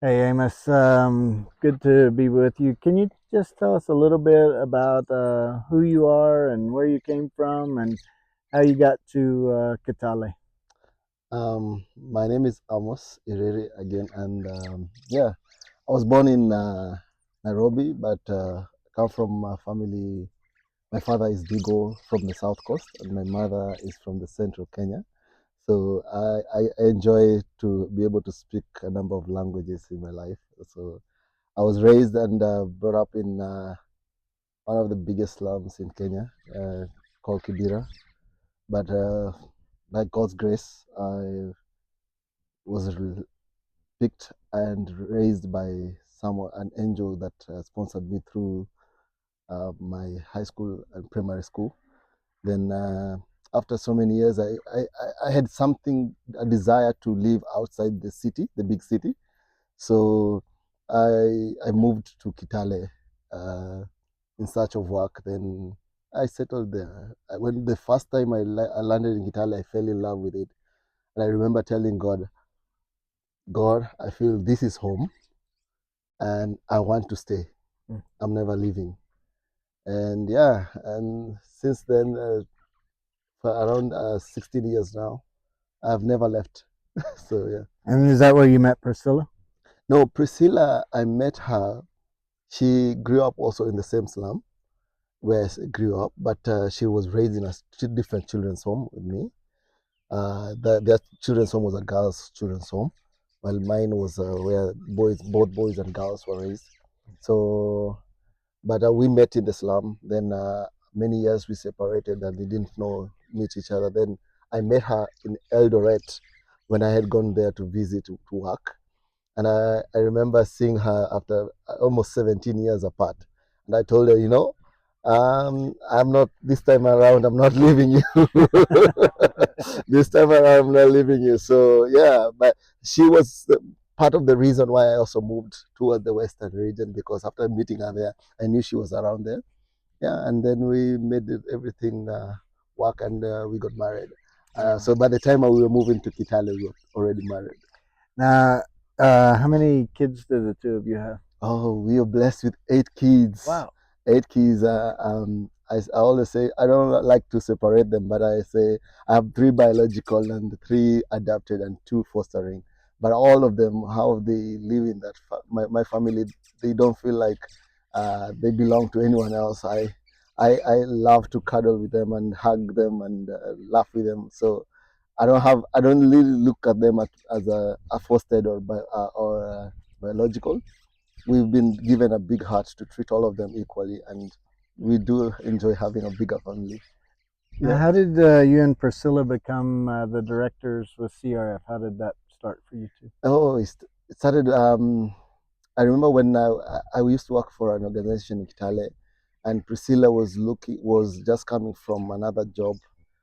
Hey Amos, good to be with you. Can you just tell us a little bit about who you are and where you came from and how you got to Kitale? My name is Amos Ireri again, and yeah, I was born in Nairobi, but come from a family. My father is Digo from the south coast, and my mother is from the central Kenya. So I enjoy to be able to speak a number of languages in my life. So I was raised and brought up in one of the biggest slums in Kenya, called Kibera. But by God's grace, I was picked and raised by someone, an angel that sponsored me through my high school and primary school. Then after so many years, I had something, a desire to live outside the city, the big city. So I moved to Kitale in search of work. Then I settled there. When the first time I landed in Kitale, I fell in love with it. And I remember telling God, God, I feel this is home and I want to stay. Mm. I'm never leaving. And yeah, and since then, for around 16 years now, I've never left. So yeah. And is that where you met Priscilla? No, Priscilla, I met her. She grew up also in the same slum where I grew up, but she was raised in a different children's home with me. Their children's home was a girls' children's home, while mine was where both boys and girls were raised. So but we met in the slum. Then many years we separated and we didn't know meet each other. Then I met her in Eldoret when I had gone there to visit to work. And I remember seeing her after almost 17 years apart. And I told her, I'm not, this time around, I'm not leaving you. This time around, I'm not leaving you. So, yeah, but she was part of the reason why I also moved toward the Western region, because after meeting her there, I knew she was around there. Yeah, and then we made everything work and we got married. Wow. So by the time we were moving to Kitale, we were already married. Now, how many kids do the two of you have? Oh, we are blessed with 8 kids. Wow. 8 kids. I always say I don't like to separate them, but I say I have three biological and three adopted and two fostering. But all of them, how they live in that my family, they don't feel like they belong to anyone else. I love to cuddle with them and hug them and laugh with them. So I don't really look at them as a fostered or biological. We've been given a big heart to treat all of them equally, and we do enjoy having a bigger family. Now, Yeah. how did you and Priscilla become the directors with CRF? How did that start for you two? Oh, it started. I remember when I used to work for an organization in Kitale, and Priscilla was just coming from another job.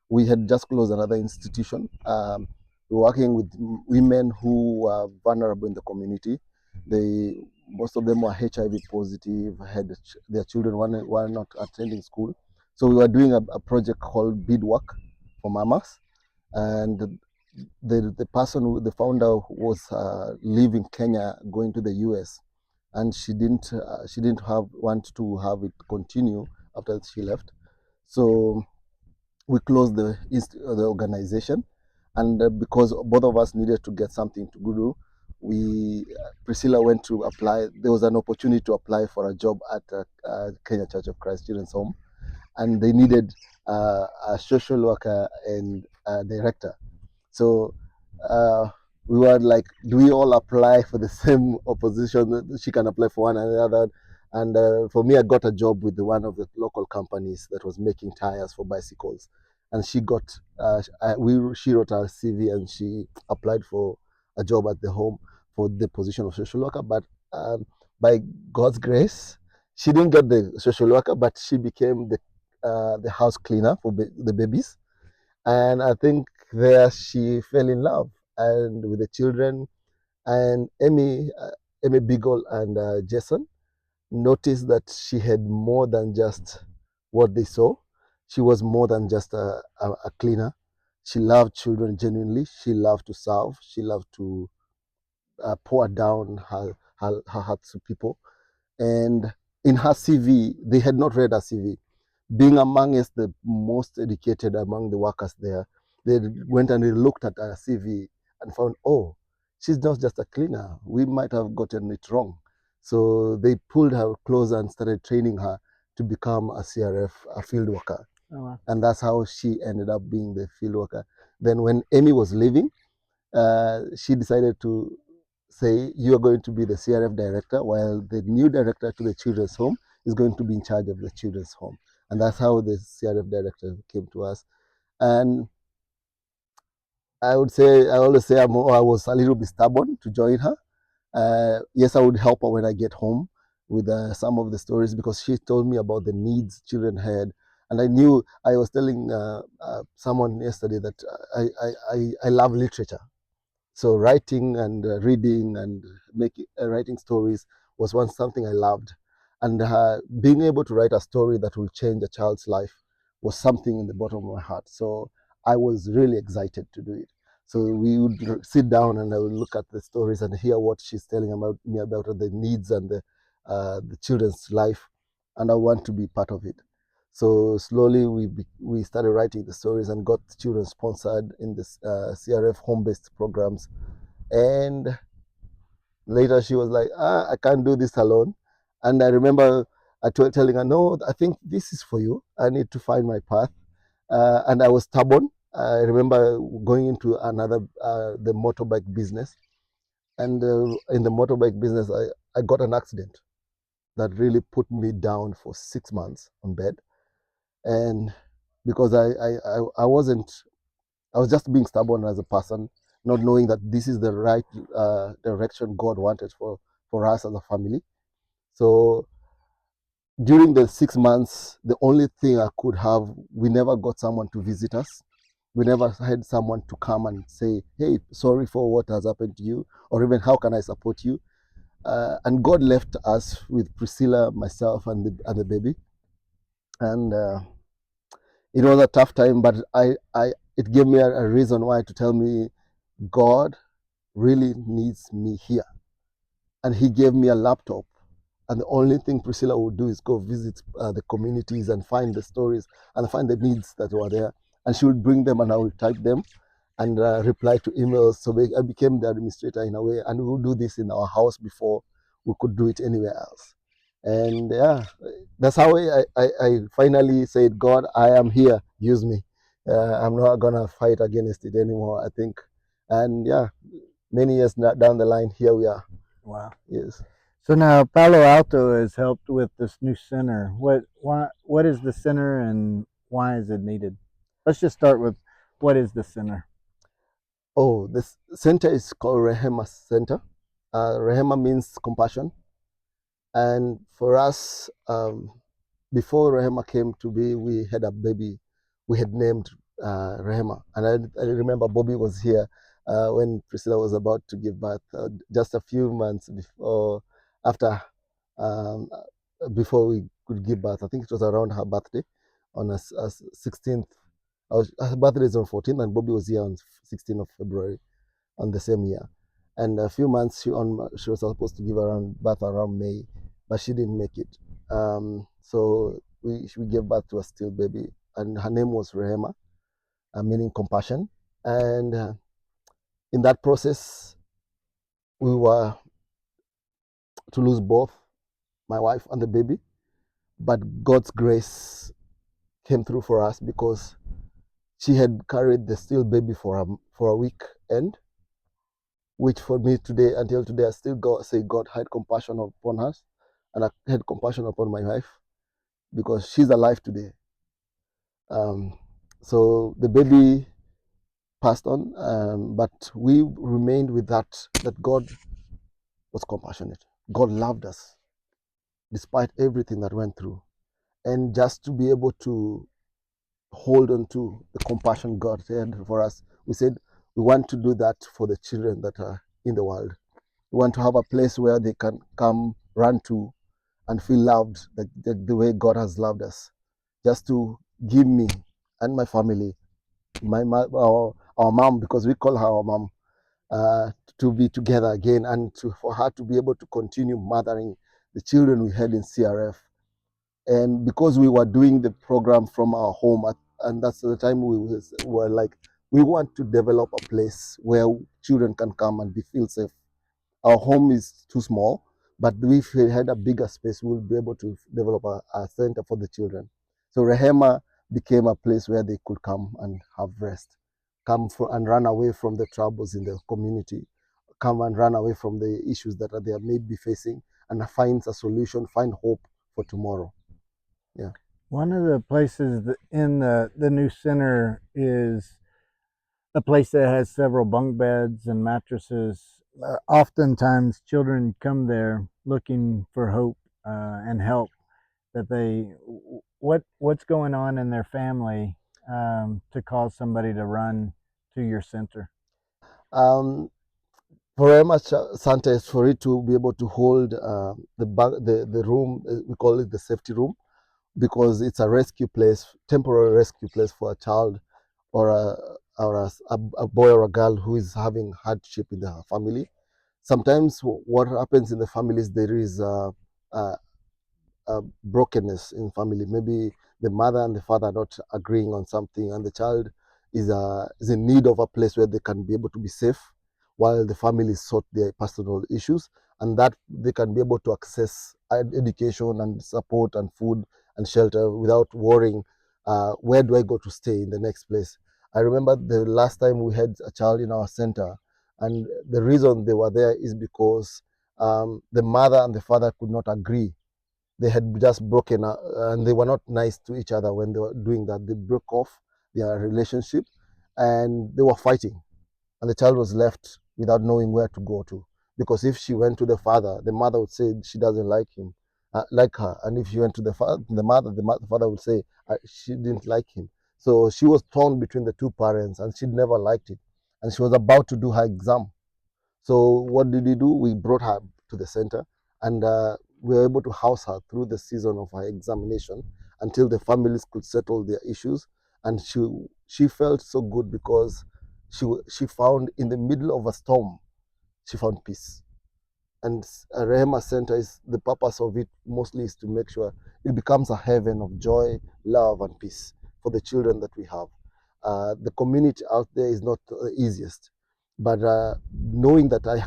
We had just closed another institution. We were working with women who were vulnerable in the community. They Most of them were HIV positive, had their children were not attending school. So we were doing a project called Beadwork for Mamas, and the person the founder was leaving Kenya going to the US, and she didn't have want to have it continue after she left. So we closed the organization, and because both of us needed to get something to do, we Priscilla went to apply. There was an opportunity to apply for a job at Kenya Church of Christ Children's Home, and they needed a social worker and a director. So uh, we were like, do we all apply for the same opposition? She can apply for one and the other. And for me, I got a job with one of the local companies that was making tires for bicycles. And she got, she wrote her CV and she applied for a job at the home for the position of social worker. But by God's grace, she didn't get the social worker, but she became the house cleaner for the babies. And I think there she fell in love and with the children. And Amy Beagle and Jason noticed that she had more than just what they saw. She was more than just a cleaner. She loved children genuinely. She loved to serve. She loved to poured down her heart to people. And in her CV, they had not read her CV. Being amongst the most educated among the workers there, they went and they looked at her CV and found, oh, she's not just a cleaner. We might have gotten it wrong. So they pulled her closer and started training her to become a CRF, a field worker. Oh, wow. And that's how she ended up being the field worker. Then when Amy was leaving, she decided to say, you are going to be the CRF director, while the new director to the children's home is going to be in charge of the children's home. And that's how the CRF director came to us. And I would say, I always say I was a little bit stubborn to join her. Yes, I would help her when I get home with some of the stories, because she told me about the needs children had. And I knew, I was telling someone yesterday that I love literature. So writing and reading and making writing stories was one something I loved, and being able to write a story that will change a child's life was something in the bottom of my heart. So I was really excited to do it. So we would sit down and I would look at the stories and hear what she's telling about me about the needs and the children's life, and I want to be part of it. So slowly we started writing the stories and got children sponsored in this CRF home-based programs. And later she was like, I can't do this alone. And I remember telling her, no, I think this is for you. I need to find my path. And I was stubborn. I remember going into the motorbike business. And in the motorbike business, I got an accident that really put me down for 6 months on bed. And because I wasn't, I was just being stubborn as a person, not knowing that this is the right direction God wanted for us as a family. So during the 6 months, the only thing I could have, we never got someone to visit us. We never had someone to come and say, hey, sorry for what has happened to you, or even how can I support you? And God left us with Priscilla, myself, and the baby. And it was a tough time, but it gave me a reason why to tell me God really needs me here. And he gave me a laptop. And the only thing Priscilla would do is go visit the communities and find the stories and find the needs that were there. And she would bring them and I would type them and reply to emails. So I became the administrator in a way. And we would do this in our house before we could do it anywhere else. And yeah, that's how I finally said, God, I am here. Use me. I'm not going to fight against it anymore, I think. And yeah, many years down the line, here we are. Wow. Yes. So now Palo Alto has helped with this new center. What is the center and why is it needed? Let's just start with what is the center? Oh, this center is called Rehema Center. Rehema means compassion. And for us, before Rehema came to be, we had a baby we had named Rehema. And I remember Bobby was here when Priscilla was about to give birth, just a few months after, um, before we could give birth. I think it was around her birthday on a 16th. Her birthday is on 14th, and Bobby was here on 16th of February on the same year. And a few months she was supposed to give birth around May, but she didn't make it. So we gave birth to a still baby, and her name was Rehema, meaning compassion. And in that process, we were to lose both my wife and the baby, but God's grace came through for us because she had carried the still baby for a week end, which for me today, until today, I still say God had compassion upon us, and I had compassion upon my wife because she's alive today. Um, so the baby passed on, but we remained with that God was compassionate. God loved us despite everything that went through, and just to be able to hold on to the compassion God had for us, we said we want to do that for the children that are in the world. We want to have a place where they can come, run to, and feel loved, the way God has loved us. Just to give me and my family, our mom, because we call her our mom, to be together again, and for her to be able to continue mothering the children we had in CRF. And because we were doing the program from our home, and that's the time were like, we want to develop a place where children can come and feel safe. Our home is too small, but if we had a bigger space, we'll be able to develop a center for the children. So Rehema became a place where they could come and have rest, come for, and run away from the troubles in the community, come and run away from the issues that they may be facing, and find a solution, find hope for tomorrow. Yeah. One of the places in the new center is a place that has several bunk beds and mattresses. Oftentimes, children come there looking for hope and help. That they what's going on in their family to cause somebody to run to your center. Um, for Emma Santa is for it to be able to hold the room, we call it the safety room, because it's a rescue place, temporary rescue place for a child or a boy or a girl who is having hardship in their family. Sometimes what happens in the families, there is uh, brokenness in family. Maybe the mother and the father are not agreeing on something, and the child is in need of a place where they can be able to be safe, while the family sort their personal issues, and that they can be able to access education and support and food and shelter without worrying, where do I go to stay in the next place. I remember the last time we had a child in our center, and the reason they were there is because the mother and the father could not agree. They had just broken up, and they were not nice to each other when they were doing that. They broke off their relationship, and they were fighting, and the child was left without knowing where to go to, because if she went to the father, the mother would say she doesn't like him, like her, and if she went to the father would say she didn't like him. So she was torn between the two parents, and she never liked it, and she was about to do her exam. So what did we do? We brought her to the center, and we were able to house her through the season of her examination until the families could settle their issues. And she felt so good because she found, in the middle of a storm, she found peace. And Rehema Center, is the purpose of it mostly is to make sure it becomes a heaven of joy, love, and peace for the children that we have. The community out there is not the easiest, but knowing that I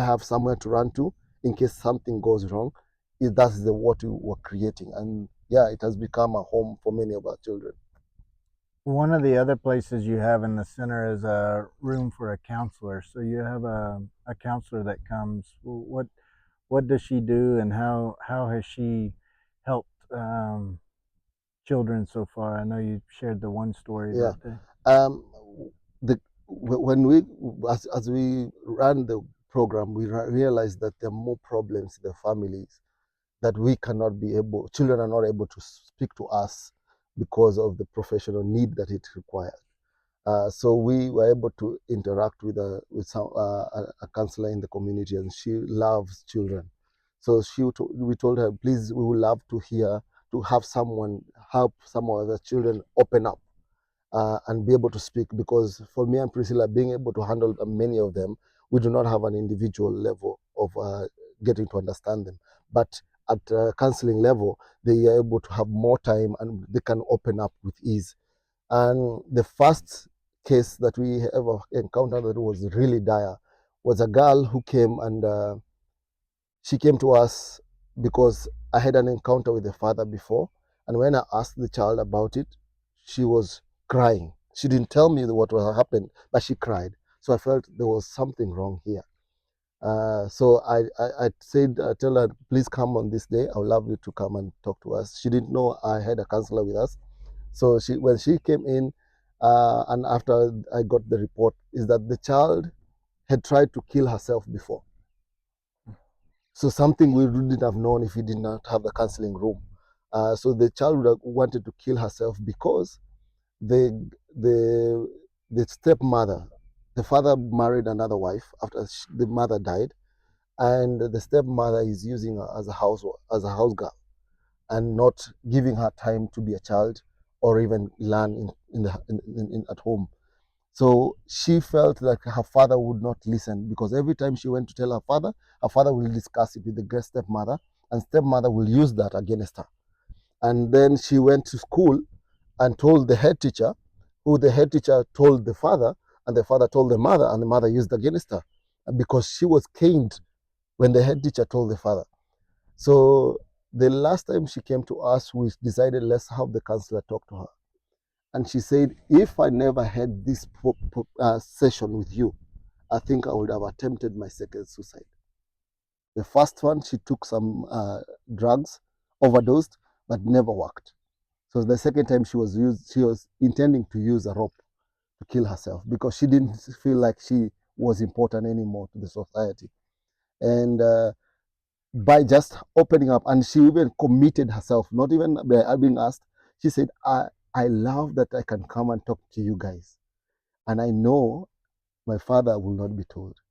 have somewhere to run to in case something goes wrong, that's what we were creating. And yeah, it has become a home for many of our children. One of the other places you have in the center is a room for a counselor. So you have a counselor that comes. What does she do, and how has she helped children so far? I know you shared the one story, Yeah. but Um, the when we as we ran the program, we realized that there are more problems in the families that we cannot be able. Children are not able to speak to us because of the professional need that it requires. So we were able to interact with a counselor in the community, and she loves children. So we told her, please, we would love to hear, to have someone help some of the children open up and be able to speak, because for me and Priscilla, being able to handle many of them, we do not have an individual level of getting to understand them. But at counseling level, they are able to have more time and they can open up with ease. And the first case that we ever encountered that was really dire was a girl who came, and she came to us because I had an encounter with the father before. And when I asked the child about it, she was crying. She didn't tell me what happened, but she cried. So I felt there was something wrong here. So I said, tell her, please come on this day. I would love you to come and talk to us. She didn't know I had a counselor with us. So when she came in, and after I got the report, is that the child had tried to kill herself before. So something we wouldn't have known if we did not have the counseling room. So the child would have wanted to kill herself because the the the stepmother, the father married another wife after the mother died, and the stepmother is using her as a house girl, and not giving her time to be a child or even learn at home. So she felt like her father would not listen, because every time she went to tell her father will discuss it with the great stepmother, and stepmother will use that against her. And then she went to school and told the head teacher, who the head teacher told the father, and the father told the mother, and the mother used against her because she was caned when the head teacher told the father. So the last time she came to us, we decided let's have the counselor talk to her. And she said, if I never had this session with you, I think I would have attempted my second suicide. The first one, she took some drugs, overdosed, but never worked. So the second time she was intending to use a rope to kill herself because she didn't feel like she was important anymore to the society. And by just opening up, and she even committed herself, not even by being asked, she said, I love that I can come and talk to you guys. And I know my father will not be told.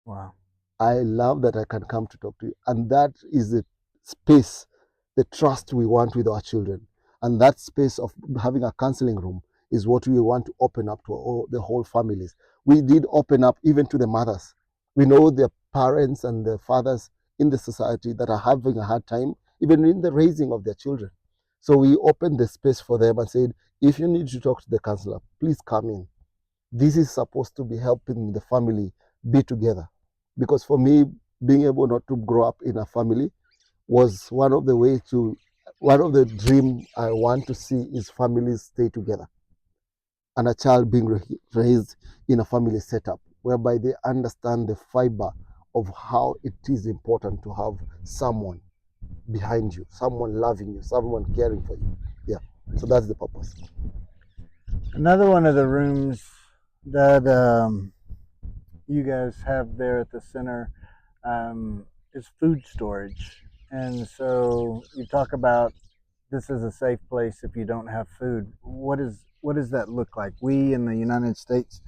Wow. I love that I can come to talk to you. And that is the space, the trust we want with our children. And that space of having a counseling room is what we want to open up to the whole families. We did open up even to the mothers. We know the parents and the fathers in the society that are having a hard time, even in the raising of their children. So we opened the space for them and said, if you need to talk to the counselor, please come in. This is supposed to be helping the family be together. Because for me, being able not to grow up in a family was one of the dream I want to see is families stay together, and a child being raised in a family setup whereby they understand the fiber of how it is important to have someone behind you, someone loving you, someone caring for you. Yeah, so that's the purpose. Another one of the rooms that you guys have there at the center is food storage. And so you talk about this is a safe place if you don't have food. What does that look like? We in the United States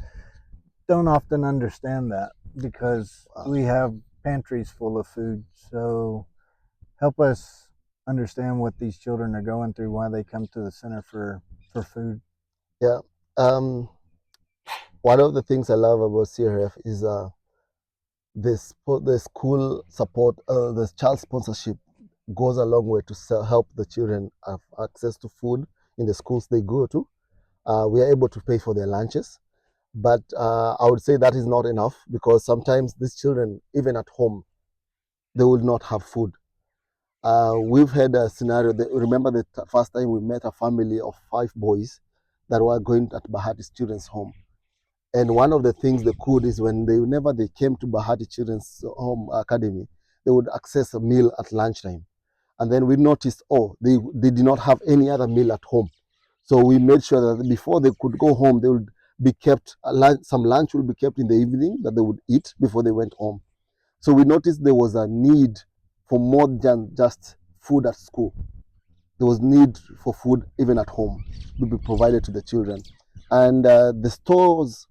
don't often understand that because we have pantries full of food. So help us understand what these children are going through, why they come to the center for food. Yeah. Um, One of the things I love about CRF is the school support, the child sponsorship goes a long way to help the children have access to food in the schools they go to. We are able to pay for their lunches, but I would say that is not enough because sometimes these children, even at home, they will not have food. We've had a scenario. Remember the first time we met a family of 5 boys that were going at Bahati Children's Home. And one of the things they could is whenever they came to Bahati Children's Home Academy, they would access a meal at lunchtime. And then we noticed, oh, they did not have any other meal at home. So we made sure that before they could go home, they would be kept, some lunch will be kept in the evening that they would eat before they went home. So we noticed there was a need for more than just food at school. There was need for food even at home to be provided to the children. And the stores,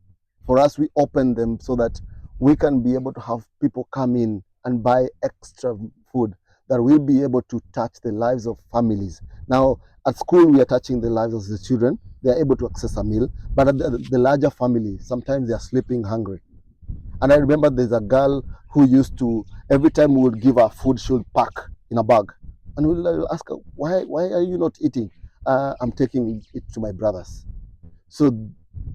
for us, we open them so that we can be able to have people come in and buy extra food that will be able to touch the lives of families. Now, at school, we are touching the lives of the children. They are able to access a meal. But at the larger family, sometimes they are sleeping hungry. And I remember there's a girl who used to, every time we would give her food, she would pack in a bag. And we'll ask her, why are you not eating? I'm taking it to my brothers. So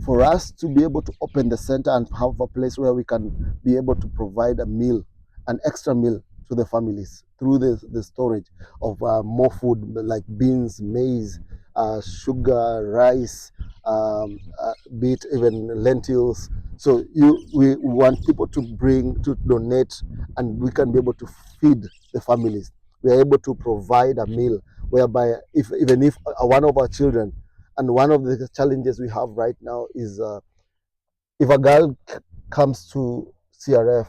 for us to be able to open the center and have a place where we can be able to provide a meal, an extra meal to the families through the storage of more food like beans, maize, sugar, rice, be it even lentils. So we want people to donate, and we can be able to feed the families. We are able to provide a meal whereby even if one of our children, and one of the challenges we have right now is if a girl comes to CRF,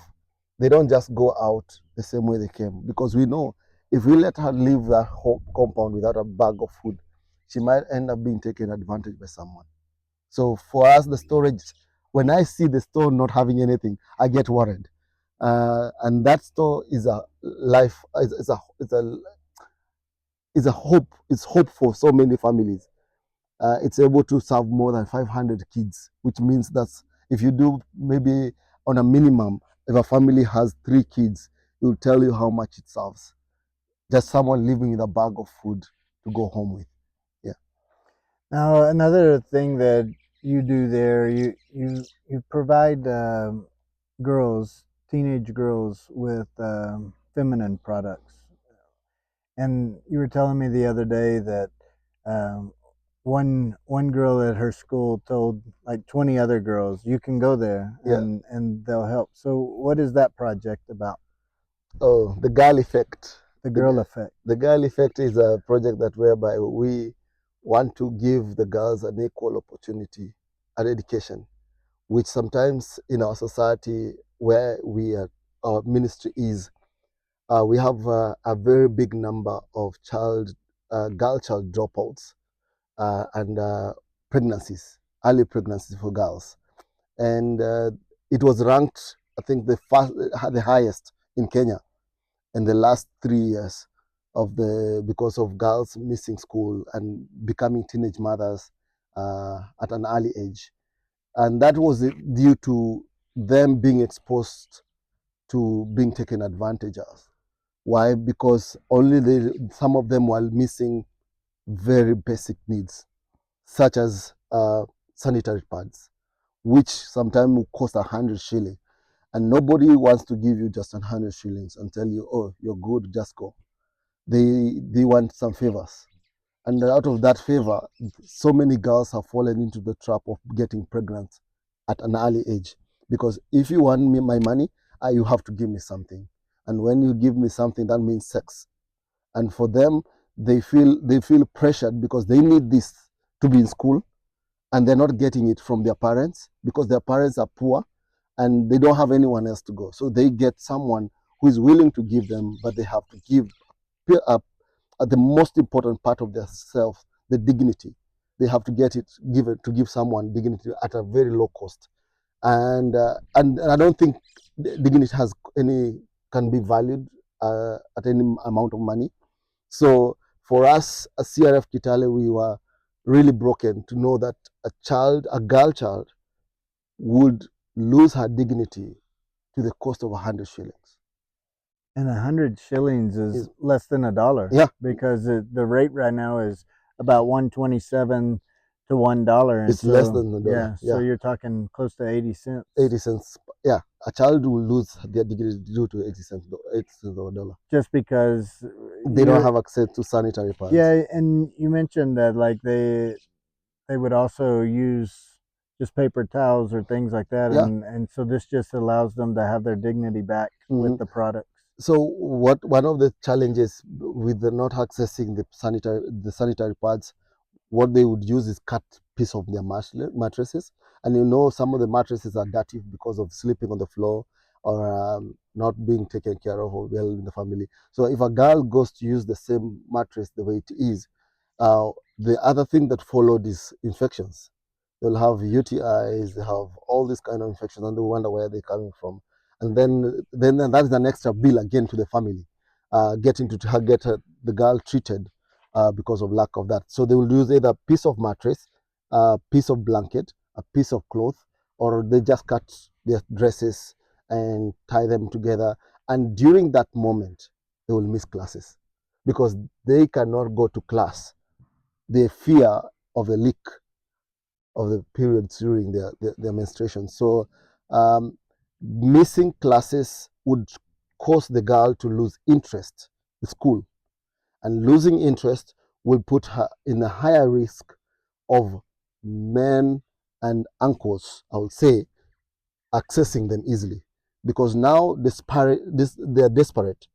they don't just go out the same way they came, because we know if we let her leave that home compound without a bag of food, she might end up being taken advantage by someone. So for us, the storage, when I see the store not having anything, I get worried. And that store is a life, is a hope. It's hope for so many families. it's able to serve more than 500 kids, which means that if you do maybe on a minimum, if a family has 3 kids, it will tell you how much it serves. Just someone living with a bag of food to go home with. Yeah. Now, another thing that you do there, you provide girls, teenage girls, with feminine products. And you were telling me the other day that um, one girl at her school told like 20 other girls, "You can go there, Yeah. and they'll help." So, what is that project about? Oh, the girl effect. The The, girl effect. the girl effect is a project that whereby we want to give the girls an equal opportunity at education, which sometimes in our society where we are, our ministry is, we have a very big number of girl child dropouts and pregnancies, early pregnancies for girls, and it was ranked, I think, the highest in Kenya in the last 3 years because of girls missing school and becoming teenage mothers at an early age, and that was due to them being exposed to being taken advantage of. Why? Because some of them were missing very basic needs, such as sanitary pads, which sometimes will cost 100 shillings. And nobody wants to give you just 100 shillings and tell you, oh, you're good, just go. They want some favors. And out of that favor, so many girls have fallen into the trap of getting pregnant at an early age. Because if you want my money, you have to give me something. And when you give me something, that means sex. And for them, they feel pressured because they need this to be in school, and they're not getting it from their parents because their parents are poor and they don't have anyone else to go. So they get someone who is willing to give them, but they have to give up the most important part of their self, the dignity. They have to give someone dignity at a very low cost. And I don't think dignity has any can be valued at any amount of money. So for us, as CRF Kitale, we were really broken to know that a girl child, would lose her dignity to the cost of 100 shillings. And 100 shillings is Is less than $1, yeah, because the rate right now is about 127 to $1, and it's less so than a dollar. yeah, so Yeah, you're talking close to 80 cents, 80 cents. Yeah, a child will lose their dignity due to 80 cents, 80 cents of a dollar. just because They don't you're have access to sanitary pads. yeah. And you mentioned that like they would also use just paper towels or things like that, Yeah. and so this just allows them to have their dignity back with Mhm. the products. So one of the challenges with the not accessing the sanitary pads, what they would use is cut piece of their mattresses, and some of the mattresses are dirty because of sleeping on the floor or not being taken care of well in the family. So if a girl goes to use the same mattress the way it is, uh, the other thing that followed is infections. They'll have UTIs, they have all these kind of infections, and they wonder where they're coming from. And then that's an extra bill again to the family, getting to get the girl treated because of lack of that. So they will use either a piece of mattress, a piece of blanket, a piece of cloth, or they just cut their dresses and tie them together. And during that moment, they will miss classes because they cannot go to class. They fear of a leak of the periods during their menstruation. So missing classes would cause the girl to lose interest in school, and losing interest will put her in a higher risk of men and uncles, I would say, accessing them easily, because now they're desperate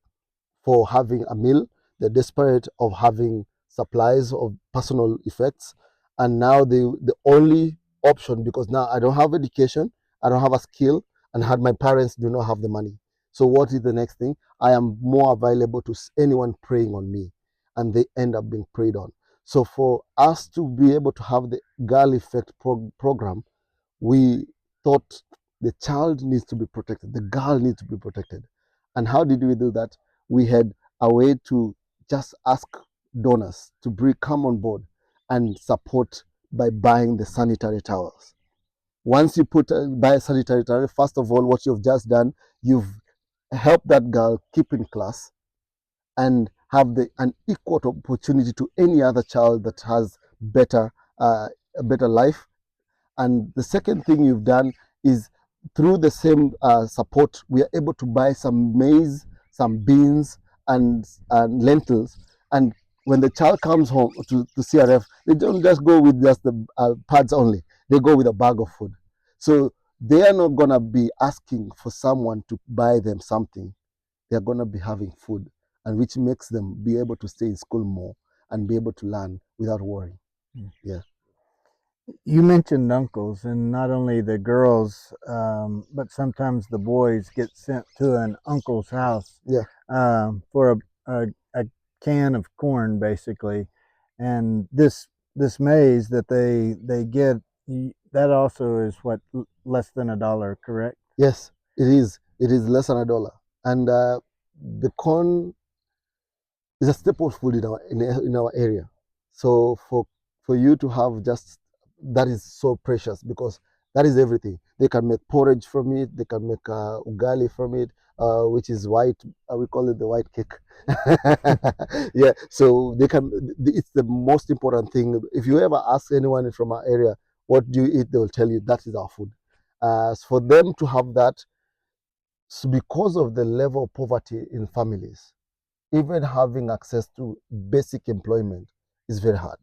for having a meal. They're desperate of having supplies of personal effects. And now the only option, because now I don't have education, I don't have a skill, and had my parents do not have the money. So what is the next thing? I am more available to anyone preying on me, and they end up being preyed on. So for us to be able to have the girl effect program, we thought the child needs to be protected, the girl needs to be protected. And how did we do that? We had a way to just ask donors to come on board and support by buying the sanitary towels. Once you buy a sanitary towel, first of all, what you've just done, you've helped that girl keep in class and have an equal opportunity to any other child that has better a better life. And the second thing you've done is through the same support, we are able to buy some maize, some beans, and lentils. And when the child comes home to CRF, they don't just go with just the pads only. They go with a bag of food. So they are not going to be asking for someone to buy them something. They are going to be having food, and which makes them be able to stay in school more and be able to learn without worrying. Yeah. You mentioned uncles, and not only the girls, but sometimes the boys get sent to an uncle's house Yeah. for a can of corn, basically. And this maize that they get, that also is what, less than $1, correct? Yes, it is. It is less than $1, and the corn is a staple food in our area. So for you to have just that is so precious because that is everything. They can make porridge from it. They can make ugali from it, which is white. We call it the white cake. Yeah. So they can. It's the most important thing. If you ever ask anyone from our area, what do you eat? They will tell you that is our food. For them to have that, so because of the level of poverty in families, even having access to basic employment is very hard.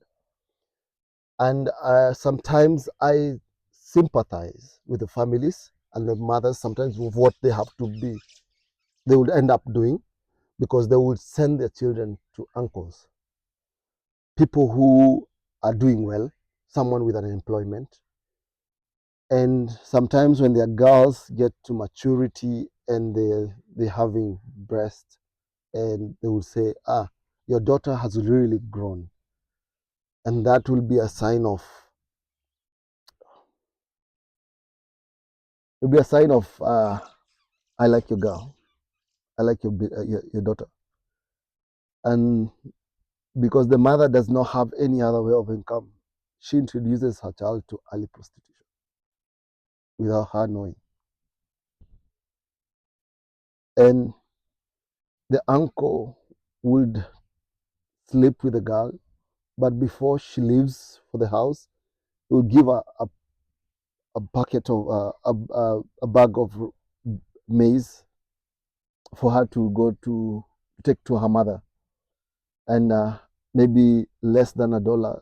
And sometimes I sympathize with the families and the mothers sometimes with what they have to be, they would end up doing because they would send their children to uncles, people who are doing well, someone with an employment. And sometimes when their girls get to maturity and they're having breast, and they will say, your daughter has really grown. And that will be a sign of, it'll be a sign of, I like your girl, I like your daughter. And because the mother does not have any other way of income, she introduces her child to early prostitution without her knowing. And the uncle would sleep with the girl, but before she leaves for the house, he would give her a bucket of a bag of maize for her to go to take to her mother, and maybe less than $1,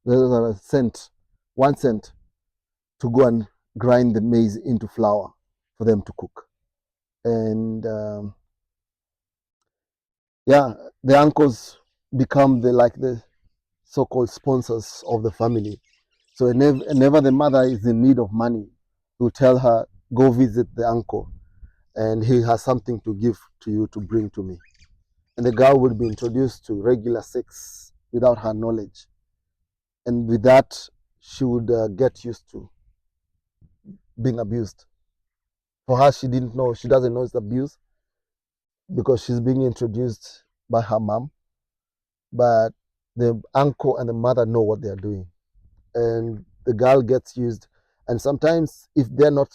less than a cent, 1 cent, to go and grind the maize into flour for them to cook. And yeah, the uncles become the so-called sponsors of the family. So whenever the mother is in need of money, he'll tell her, go visit the uncle, and he has something to give to you to bring to me. And the girl would be introduced to regular sex without her knowledge. And with that, she would get used to being abused. For her, she doesn't know it's abuse because she's being introduced by her mom. But the uncle and the mother know what they're doing. And the girl gets used. And sometimes, if they're not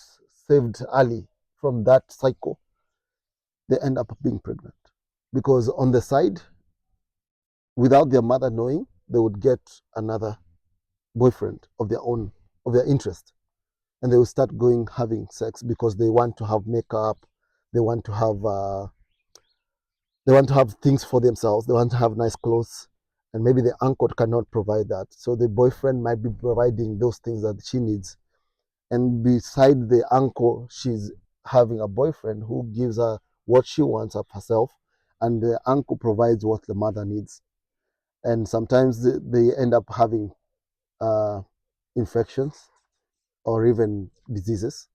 saved early from that cycle, they end up being pregnant. Because on the side, without their mother knowing, they would get another boyfriend of their own, of their interest. And they will start going having sex because they want to have makeup, they want to have things for themselves, they want to have nice clothes, and maybe the uncle cannot provide that, so the boyfriend might be providing those things that she needs. And beside the uncle, she's having a boyfriend who gives her what she wants of herself, and the uncle provides what the mother needs. And sometimes they end up having uh, infections or even diseases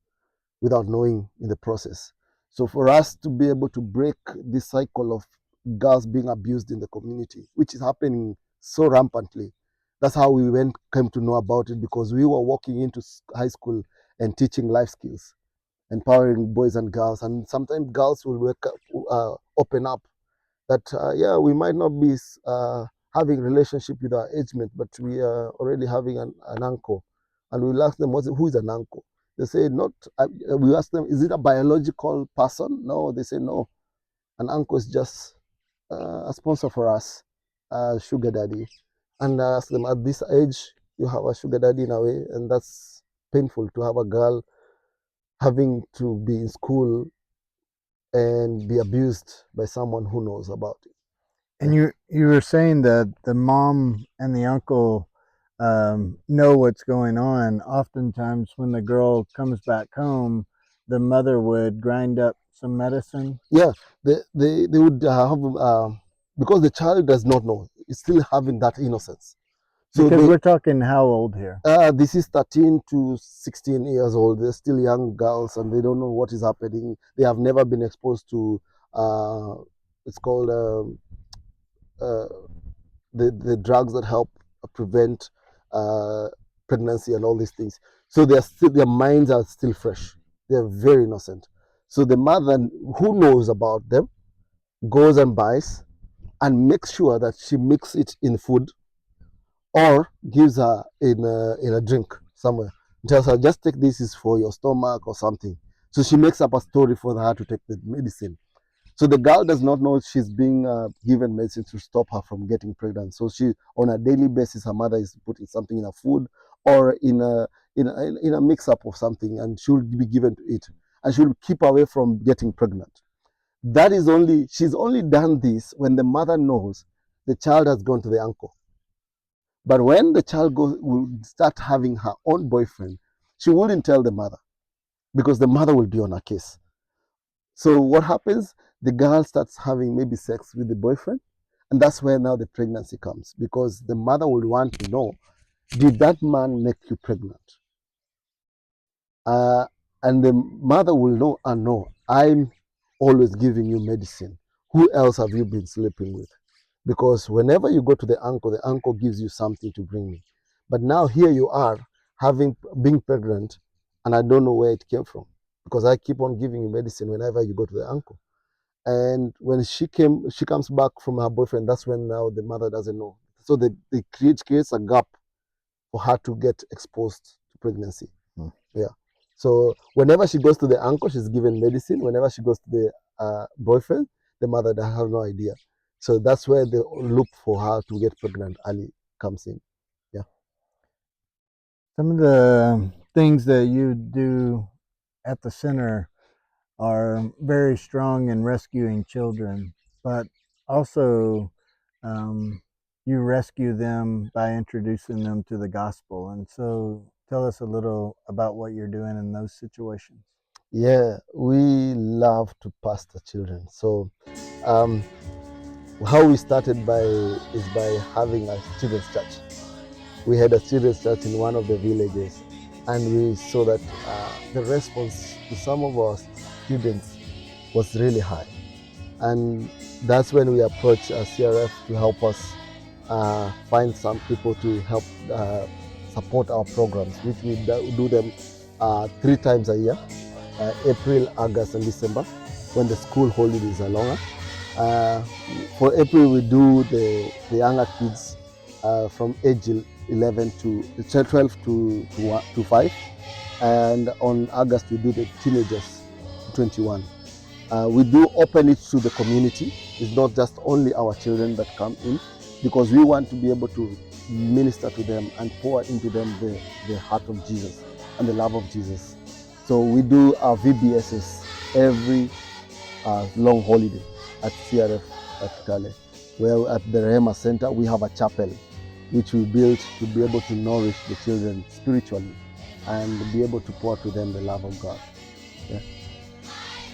without knowing in the process. So for us to be able to break this cycle of girls being abused in the community, which is happening so rampantly, that's how we came to know about it, because we were walking into high school and teaching life skills, empowering boys and girls, and sometimes girls will open up that yeah, we might not be having relationship with our age mate, but we are already having an uncle. And we'll ask them, who is an uncle? They say, not, we ask them, is it a biological person? No, they say, no. An uncle is just a sponsor for us, a sugar daddy. And I ask them, at this age, you have a sugar daddy in a way, and that's painful to have a girl having to be in school and be abused by someone who knows about it. And you were saying that the mom and the uncle know what's going on. Oftentimes, when the girl comes back home, the mother would grind up some medicine. Yeah, they would have, because the child does not know, it's still having that innocence. So Because they, we're talking how old here? this is 13 to 16 years old. They're still young girls and they don't know what is happening. They have never been exposed to, it's called uh, the drugs that help prevent pregnancy and all these things. So they're still, their minds are still fresh. They're very innocent. So the mother who knows about them goes and buys and makes sure that she mixes it in food or gives her in a drink somewhere. Tells her, just take this, is for your stomach or something. So she makes up a story for her to take the medicine. So the girl does not know she's being given medicine to stop her from getting pregnant. So she, on a daily basis, her mother is putting something in her food or in a mix-up of something, and she'll be given to eat, and she'll keep away from getting pregnant. That is only, she's only done this when the mother knows the child has gone to the uncle. But when the child will start having her own boyfriend, she wouldn't tell the mother because the mother will be on her case. So what happens? The girl starts having maybe sex with the boyfriend, and that's where now the pregnancy comes, because the mother will want to know, did that man make you pregnant? And the mother will know, no, I'm always giving you medicine. Who else have you been sleeping with? Because whenever you go to the uncle gives you something to bring me. But now here you are being pregnant, and I don't know where it came from, because I keep on giving you medicine whenever you go to the uncle. And when she comes back from her boyfriend, that's when now the mother doesn't know. So they creates a gap for her to get exposed to pregnancy. Yeah. So whenever she goes to the uncle, she's given medicine. Whenever she goes to the boyfriend, the mother has no idea. So that's where the look for her to get pregnant early comes in. Yeah. Some of the things that you do at the center are very strong in rescuing children, but also you rescue them by introducing them to the gospel. And so tell us a little about what you're doing in those situations. Yeah, we love to pastor children. So how we started is by having a children's church. We had a children's church in one of the villages, and we saw that the response to some of our students was really high. And that's when we approached CRF to help us find some people to help support our programs, which we do them 3 times a year, April, August, and December, when the school holidays are longer. For April, we do the younger kids from age 11 to 12 to 5, and on August we do the teenagers 21. We do open it to the community. It's not just only our children that come in, because we want to be able to minister to them and pour into them the heart of Jesus and the love of Jesus. So we do our VBSs every long holiday at CRF at Kitale, where at the Rehema Center we have a chapel which we built to be able to nourish the children spiritually and be able to pour to them the love of God. Yeah.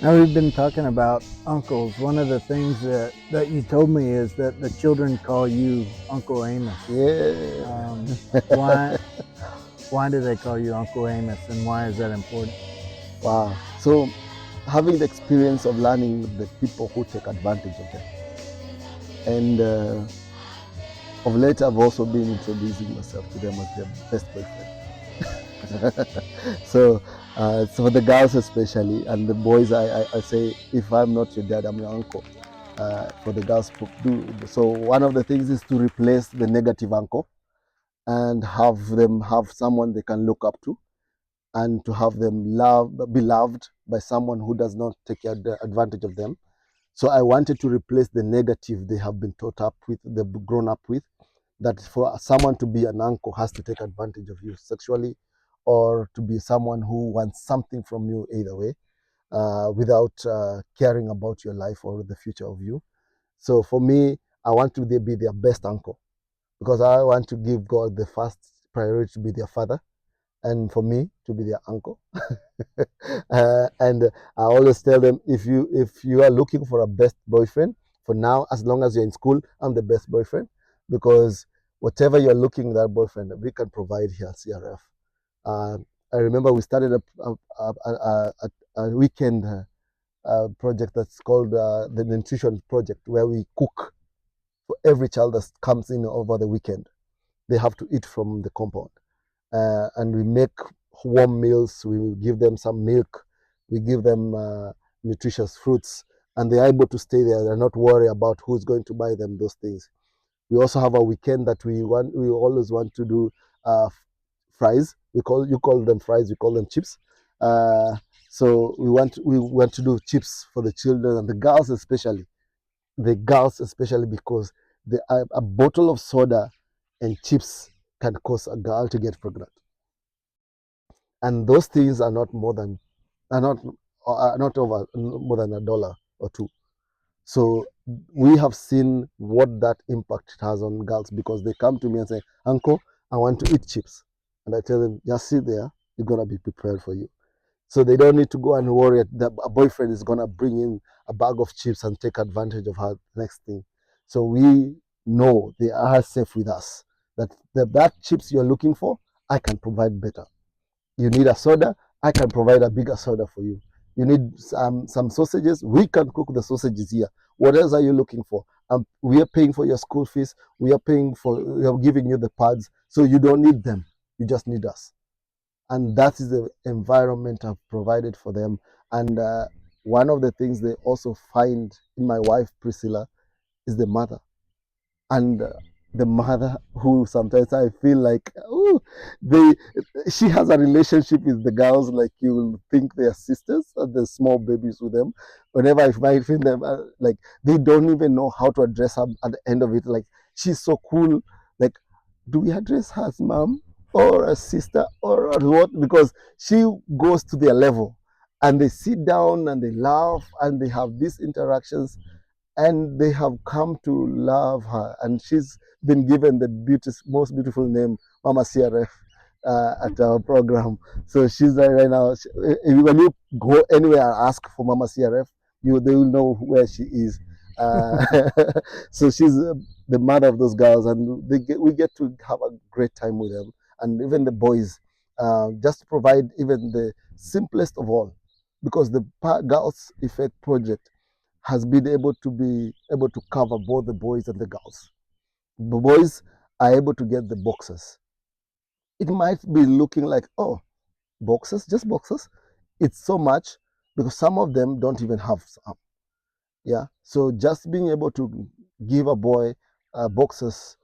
Now we've been talking about uncles. One of the things that you told me is that the children call you Uncle Amos. Yeah. Why do they call you Uncle Amos, and why is that important? Wow. So having the experience of learning the people who take advantage of them. And of late, I've also been introducing myself to them as their best boyfriend. So for the girls especially, and the boys, I say, if I'm not your dad, I'm your uncle. for the girls to do. So one of the things is to replace the negative uncle and have them have someone they can look up to, and to have them be loved by someone who does not take advantage of them. So I wanted to replace the negative they have been taught up with, they've grown up with, that for someone to be an uncle has to take advantage of you sexually, or to be someone who wants something from you either way, without caring about your life or the future of you. So for me, I want to be their best uncle, because I want to give God the first priority to be their father, and for me to be their uncle. And I always tell them, if you are looking for a best boyfriend, for now, as long as you're in school, I'm the best boyfriend, because whatever you're looking that boyfriend, we can provide here at CRF. Uh, I remember we started a weekend project that's called the nutrition project, where we cook for every child that comes in over the weekend. They have to eat from the compound, and we make warm meals. We give them some milk, we give them nutritious fruits, and they're able to stay there. They're not worried about who's going to buy them those things. We also have a weekend that we always want to do fries. You call them fries, we call them chips. uh, so we want to do chips for the children and the girls, especially because a bottle of soda and chips can cause a girl to get pregnant, and those things are not more than are not over more than $1 or $2. So we have seen what that impact it has on girls, because they come to me and say, "Uncle, I want to eat chips," and I tell them, "Just sit there. It's gonna be prepared for you." So they don't need to go and worry that a boyfriend is gonna bring in a bag of chips and take advantage of her next thing. So we know they are safe with us. That chips you're looking for, I can provide better. You need a soda, I can provide a bigger soda for you. You need some sausages, we can cook the sausages here. What else are you looking for? We are paying for your school fees, we are giving you the pads, so you don't need them, you just need us. And that is the environment I've provided for them. And one of the things they also find in my wife Priscilla is the mother. And the mother, who sometimes I feel like, oh, they she has a relationship with the girls like you will think they are sisters, and the small babies with them. Whenever I find them, like, they don't even know how to address her at the end of it. Like, she's so cool. Like, do we address her as mom or a sister or what? Because she goes to their level, and they sit down and they laugh and they have these interactions, and they have come to love her, and she's been given the most beautiful name, Mama CRF, at our program. So she's there right now. When you go anywhere and ask for Mama CRF, they will know where she is. uh, so she's the mother of those girls, and we get to have a great time with them, and even the boys, just to provide even the simplest of all, because the Girls Effect project has been able to cover both the boys and the girls. The boys are able to get the boxes. It might be looking like, oh, boxes, just boxes. It's so much, because some of them don't even have some. Yeah. So just being able to give a boy boxes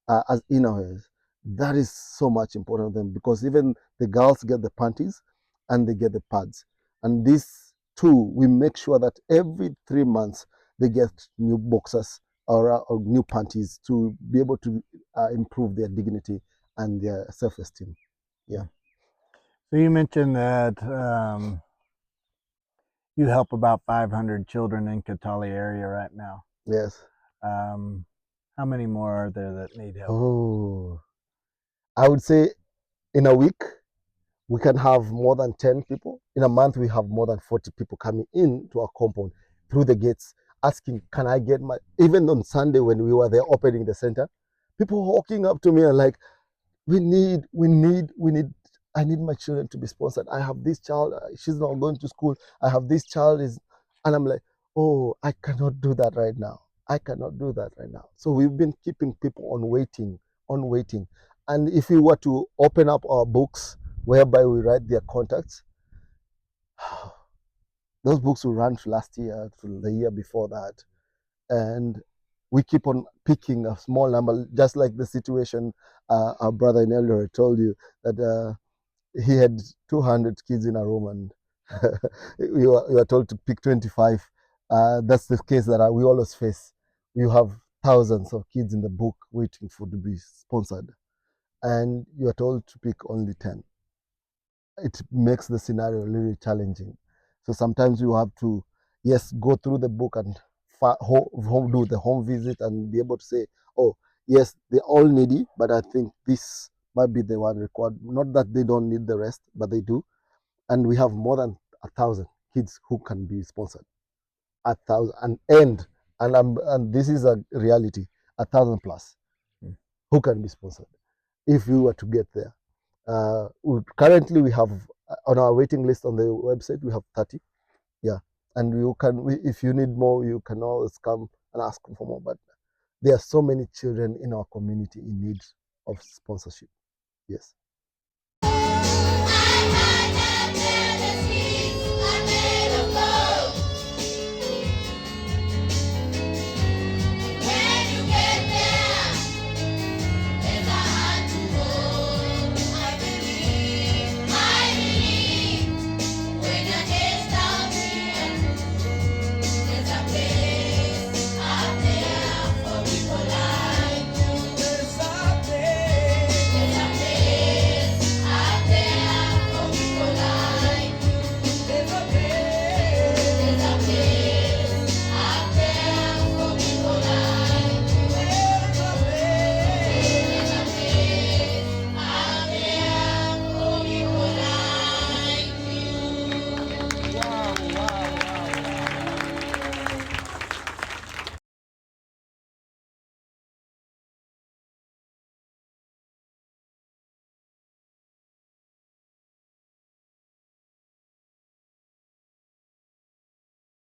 as innerwears, that is so much important to them, because even the girls get the panties and they get the pads. And these two, we make sure that every 3 months they get new boxers or new panties, to be able to improve their dignity and their self-esteem. Yeah. So you mentioned that you help about 500 children in Kitale area right now. Yes. Um, how many more are there that need help? Oh, I would say in a week we can have more than 10 people. In a month, we have more than 40 people coming in to our compound through the gates, asking, can I get my, even on Sunday when we were there opening the center, people walking up to me and like, we need, I need my children to be sponsored. I have this child, she's not going to school. I have this child is, and I'm like, oh, I cannot do that right now. I cannot do that right now. So we've been keeping people on waiting. And if we were to open up our books whereby we write their contacts, those books will run to last year, to the year before that. and we keep on picking a small number, just like the situation our brother in Eldoret told you that he had 200 kids in a room, and you are told to pick 25. That's the case that we always face. You have thousands of kids in the book waiting for to be sponsored, and you are told to pick only 10. It makes the scenario really challenging. So sometimes you have to, yes, go through the book and do the home visit and be able to say, oh, yes, they're all needy, but I think this might be the one required. Not that they don't need the rest, but they do. And we have more than 1,000 kids who can be sponsored. 1,000 and this is a reality. 1,000 plus who can be sponsored if we were to get there. Currently, we have on our waiting list on the website, we have 30. Yeah. And if you need more, you can always come and ask for more. But there are so many children in our community in need of sponsorship. Yes.